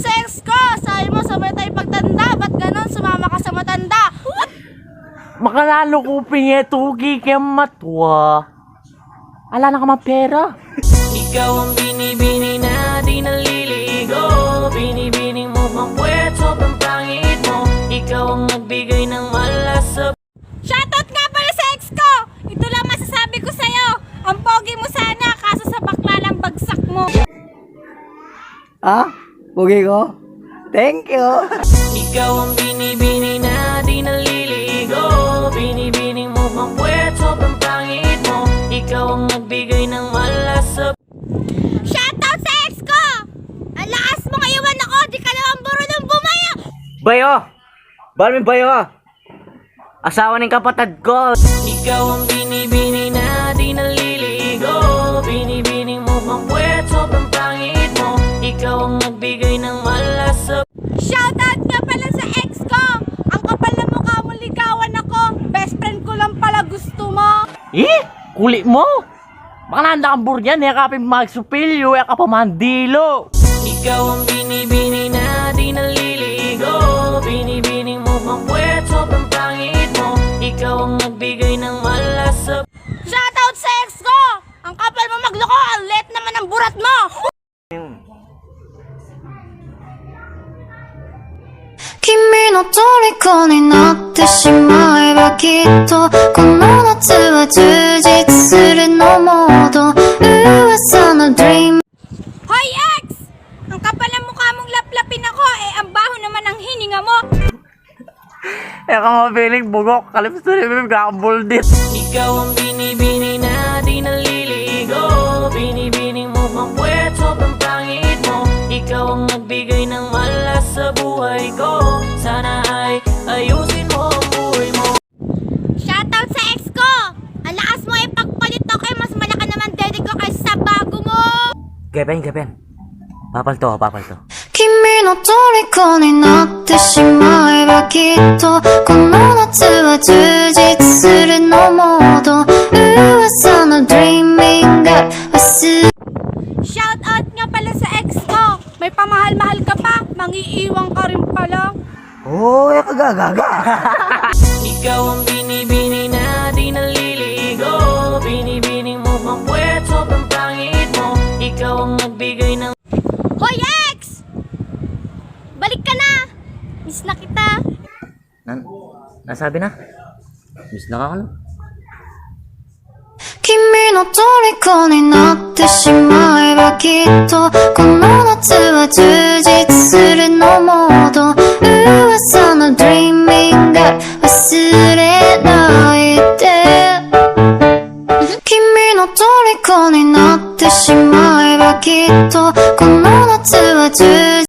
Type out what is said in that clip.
sa ex ko! Sabi mo sabay tayo pagtanda, ba't ganon sumama ka sa matanda? Makalalo ko pingetugi kaya matwa. Ala na ka pera. Ikaw ang binibini na di naliligo. Binibining mo pang puwet, sobrang pangit mo. Ikaw ang nagbigay ng malas sa... Shoutout nga pala sa ex ko! Ito lang masasabi ko sa'yo. Ang pogi mo sana, kaso sa bakla lang bagsak mo. Ah? Pugi ko? Thank you! Ikaw ang binibini na di naliligo. Binibining mo pang puwet, sobrang pangit mo. Ikaw ang nagbigay ng malas sa... Shoutout sa ex ko! Ang lakas mo ngayon ako, di ka naman marunong bumaya! Bayo! Balmin bayo! Asawa ng kapatid ko! Ikaw ang binibini na di naliligo. Binibining mo pang puwet, sobrang pangit mo. Ikaw ang nagbigay ng malas sa... Shoutout nga pala sa ex ko! Ang kapal na mukha mo ligawan ako! Best friend ko lang pala gusto mo! Kulit mo! Baka nanda kang buryan, yakapin magsupilyo, yakapamandilo! Ikaw ang binibini na di naliligo. Binibining mo pang puwet, sobrang pangit mo. Ikaw ang nagbigay ng malas sa... Shoutout sa ex ko! Ang kapal mo magloko! Ang let naman ang burat mo! 君の虜になってしまえばきっとこの夏は充実するのモード噂の dream Hoy ex! Ang kapal na mukha mong laplapin ako ang baho naman ang hininga mo! Yakamapiling bugok, kalips na rin kakabuldit! Ikaw ang binibini na di naliligo. Binibining mo pang puwet, sobrang pangit mo. Ikaw ang nagbigay ng malas sa buhay ko. Sana ay ayusin mo ang buhay mo. Shoutout sa ex ko! Ang lakas mo pagpalit ako mas malaki naman dede ko kaysa sa bago mo! Gapen. Papalto. 君の虜になってしまえばきっとこの夏は充実するのモード噂の dreaming が忘れ Shoutout nga pala sa ex ko! May pamahal-mahal ka pa, mangiiwang ka rin pala! Oh, yakagagaga! Ikaw ang binibini na di naliligo. Binibining mo pang puwet, sobrang pangit mo. Ikaw ang nagbigay ng... Hoy ex! Balik ka na! Miss na kita! Nasabi na? Miss na ka ano? 君の虜になってしまえばきっとこの夏は充実するのモード噂の dreaming が忘れないで君の虜になってしまえばきっとこの夏は充実